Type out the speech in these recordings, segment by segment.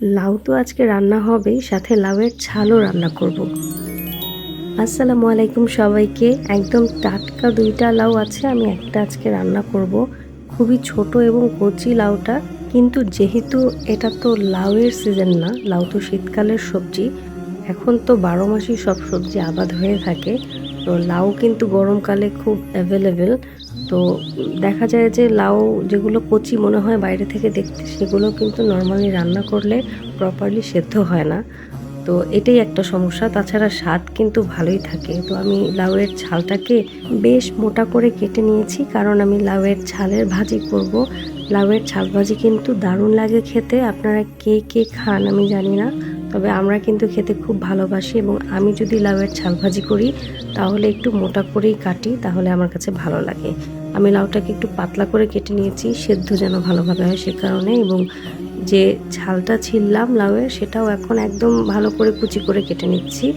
লাউ তো আজকে রান্না হবেই, সাথে লাউয়ের ঝালও রান্না করব। আসসালামু আলাইকুম সবাইকে। একদম টাটকা দুইটা লাউ আছে, আমি একটা আজকে রান্না করব। খুবই ছোট এবং কচি লাউটা, কিন্তু যেহেতু এটা তো লাউয়ের সিজন না, লাউ তো শীতকালের সবজি। এখন তো 12 মাসই সব সবজি আবাদ হয়ে থাকে, তো লাউ কিন্তু গরমকালে খুব অ্যাভেলেবেল। তো দেখা যায় যে লাউ যেগুলো কচি মনে হয় বাইরে থেকে দেখতে, সেগুলো কিন্তু নর্মালি রান্না করলে প্রপারলি সেদ্ধ হয় না। তো এটাই একটা সমস্যা, তাছাড়া স্বাদ কিন্তু ভালোই থাকে। তো আমি লাউয়ের ঝালটাকে বেশ মোটা করে কেটে নিয়েছি, কারণ আমি লাউয়ের ঝালের ভাজি করব। লাউয়ের ঝাল ভাজি কিন্তু দারুণ লাগে খেতে। আপনারা কে কে খান আমি জানি না, তবে আমরা কিন্তু খেতে খুব ভালোবাসি। এবং আমি যদি লাউয়ের ঝাল ভাজি করি তাহলে একটু মোটা করেই কাটি, তাহলে আমার কাছে ভালো লাগে। আমি লাউটাকে একটু পাতলা করে কেটে নিয়েছি, সেদ্ধ যেন ভালোভাবে হয় সে কারণে। এবং যে ঝালটা ছিললাম লাউয়ের, সেটাও এখন একদম ভালো করে কুচি করে কেটে নিচ্ছি।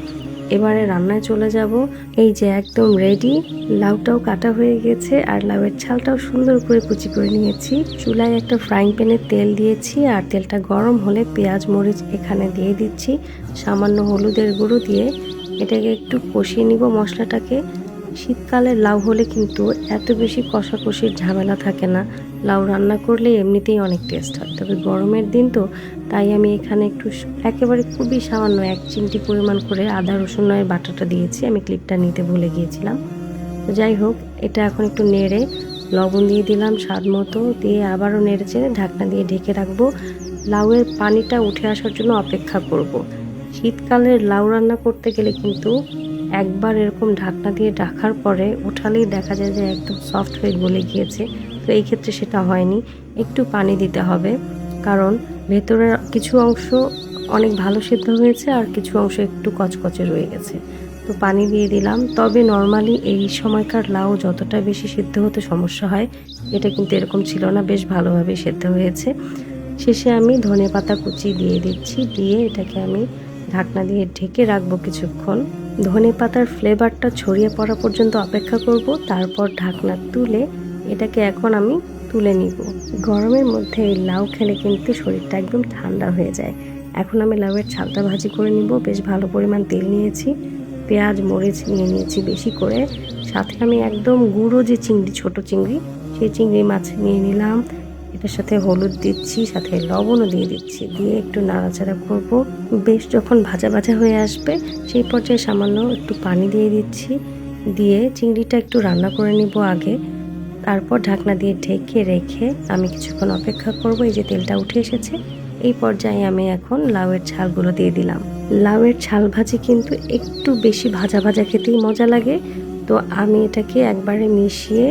এবারে রান্নায় চলে যাব। এই যে একদম রেডি, লাউটাও কাটা হয়ে গেছে আর লাউয়ের ছালটাও সুন্দর করে কুচি করে নিয়েছি। চুলায় একটা ফ্রাইং প্যানে তেল দিয়েছি, আর তেলটা গরম হলে পেঁয়াজ মরিচ এখানে দিয়ে দিচ্ছি, সামান্য হলুদের গুঁড়ো দিয়ে এটাকে একটু কষিয়ে নিব মশলাটাকে। শীতকালের লাউ হলে কিন্তু এত বেশি কষাকষির ঝামেলা থাকে না, লাউ রান্না করলে এমনিতেই অনেক টেস্ট হয়। তবে গরমের দিন তো, তাই আমি এখানে একটু একেবারে খুবই সামান্য 1 চিমটি পরিমাণ করে আদা রসুনের বাটাটা দিয়েছি। আমি ক্লিপটা নিতে ভুলে গিয়েছিলাম। তো যাই হোক, এটা এখন একটু নেড়ে লবণ দিয়ে দিলাম স্বাদ মতো, দিয়ে আবারও নেড়ে চেড়ে ঢাকনা দিয়ে ঢেকে রাখবো। লাউয়ের পানিটা উঠে আসার জন্য অপেক্ষা করব। শীতকালের লাউ রান্না করতে গেলে কিন্তু একবার এরকম ঢাকনা দিয়ে রাখার পরে উঠালেই দেখা যায় যে একদম সফট হয়ে গলে গিয়েছে। তো এই ক্ষেত্রে সেটা হয়নি, একটু পানি দিতে হবে, কারণ ভেতরের কিছু অংশ অনেক ভালো সিদ্ধ হয়েছে আর কিছু অংশ একটু কচকচে রয়ে গেছে। তো পানি দিয়ে দিলাম। তবে নর্মালি এই সময়কার লাউ যতটা বেশি সিদ্ধ হতে সমস্যা হয়, এটা কিন্তু এরকম ছিল না, বেশ ভালোভাবে সিদ্ধ হয়েছে। শেষে আমি ধনেপাতা কুচি দিয়ে দিচ্ছি, দিয়ে এটাকে আমি ঢাকনা দিয়ে ঢেকে রাখবো কিছুক্ষণ। ধনেপাতার ফ্লেভারটা ছড়িয়ে পড়া পর্যন্ত অপেক্ষা করব, তারপর ঢাকনা তুলে এটাকে এখন আমি তুলে নিব। গরমের মধ্যে এই লাউ খেলে কিন্তু শরীরটা একদম ঠান্ডা হয়ে যায়। এখন আমি লাউয়ের ছালটা ভাজি করে নিব। বেশ ভালো পরিমাণ তেল নিয়েছি, পেঁয়াজ মরিচ নিয়ে নিয়েছি বেশি করে, সাথে আমি একদম গুঁড়ো যে চিংড়ি, ছোট চিংড়ি, সেই চিংড়ি মাছ নিয়ে নিলাম। এটার সাথে হলুদ দিচ্ছি, সাথে লবণও দিয়ে দিচ্ছি, দিয়ে একটু নাড়াচাড়া করব। বেশ যখন ভাজা ভাজা হয়ে আসবে সেই পর্যায়ে সামান্য একটু পানি দিয়ে দিচ্ছি, দিয়ে চিংড়িটা একটু রান্না করে নিব আগে। তারপর ঢাকনা দিয়ে ঢেকে রেখে আমি কিছুক্ষণ অপেক্ষা করব। এই যে তেলটা উঠে এসেছে, এই পর্যায়ে আমি এখন লাউয়ের ছালগুলো দিয়ে দিলাম। লাউয়ের ছাল ভাজি কিন্তু একটু বেশি ভাজা ভাজা খেতেই মজা লাগে। তো আমি এটাকে একবারে মিশিয়ে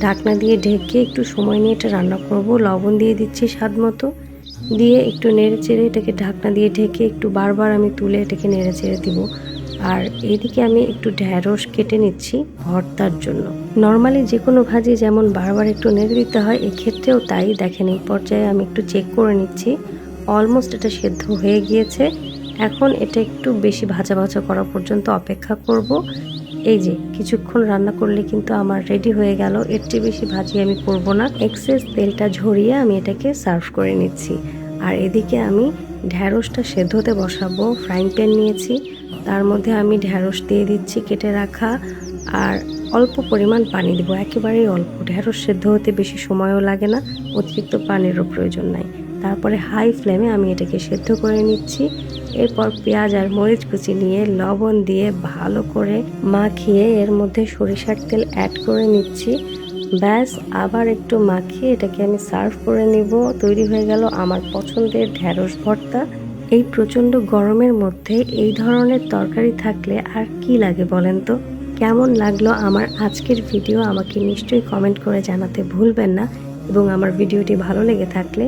ঢাকনা দিয়ে ঢেকে একটু সময় নিয়ে এটা রান্না করব। লবণ দিয়ে দিচ্ছি স্বাদ মতো, দিয়ে একটু নেড়ে চেড়ে এটাকে ঢাকনা দিয়ে ঢেকে একটু বারবার আমি তুলে এটাকে নেড়ে চেড়ে দিব। আর এইদিকে আমি একটু ঢ্যাঁড়স কেটে নিচ্ছি ভর্তার জন্য। নর্মালি যে কোনো ভাজি যেমন বারবার একটু নেড়ে দিতে হয়, এক্ষেত্রেও তাই। দেখেন এই পর্যায়ে আমি একটু চেক করে নিচ্ছি, অলমোস্ট এটা সেদ্ধ হয়ে গিয়েছে। এখন এটা একটু বেশি ভাজা ভাজা করা পর্যন্ত অপেক্ষা করব। এই যে কিছুক্ষণ রান্না করলে কিন্তু আমার রেডি হয়ে গেল। এর চেয়ে বেশি ভাজি আমি করব না। এক্সেস তেলটা ঝরিয়ে আমি এটাকে সার্ভ করে নিচ্ছি। আর এদিকে আমি ঢ্যাঁড়সটা সেদ্ধ হতে বসাবো। ফ্রাইং প্যান নিয়েছি, তার মধ্যে আমি ঢ্যাঁড়স দিয়ে দিচ্ছি কেটে রাখা, আর অল্প পরিমাণ পানি দেবো, একেবারেই অল্প। ঢ্যাঁড়স সেদ্ধ হতে বেশি সময়ও লাগে না, অতিরিক্ত পানিরও প্রয়োজন নাই। তারপরে হাই ফ্লেমে আমি এটাকে সেদ্ধ করে নিচ্ছি। এরপর পেঁয়াজ আর মরিচ কুচি নিয়ে লবণ দিয়ে ভালো করে মাখিয়ে এর মধ্যে সরিষার তেল অ্যাড করে নিচ্ছি। ব্যাস, আবার একটু মাখিয়ে এটাকে আমি সার্ভ করে নিব। তৈরি হয়ে গেল আমার পছন্দের ঢ্যাঁড়স ভর্তা। এই প্রচণ্ড গরমের মধ্যে এই ধরনের তরকারি থাকলে আর কি লাগে বলেন তো? কেমন লাগলো আমার আজকের ভিডিও আমাকে নিশ্চয়ই কমেন্ট করে জানাতে ভুলবেন না। এবং আমার ভিডিওটি ভালো লেগে থাকলে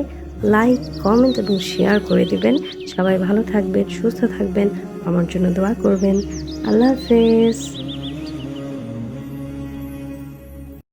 লাইক, কমেন্ট এবং শেয়ার করে দিবেন। সবাই ভালো থাকবেন, সুস্থ থাকবেন, আমার জন্য দোয়া করবেন। আল্লাহ হাফেজ।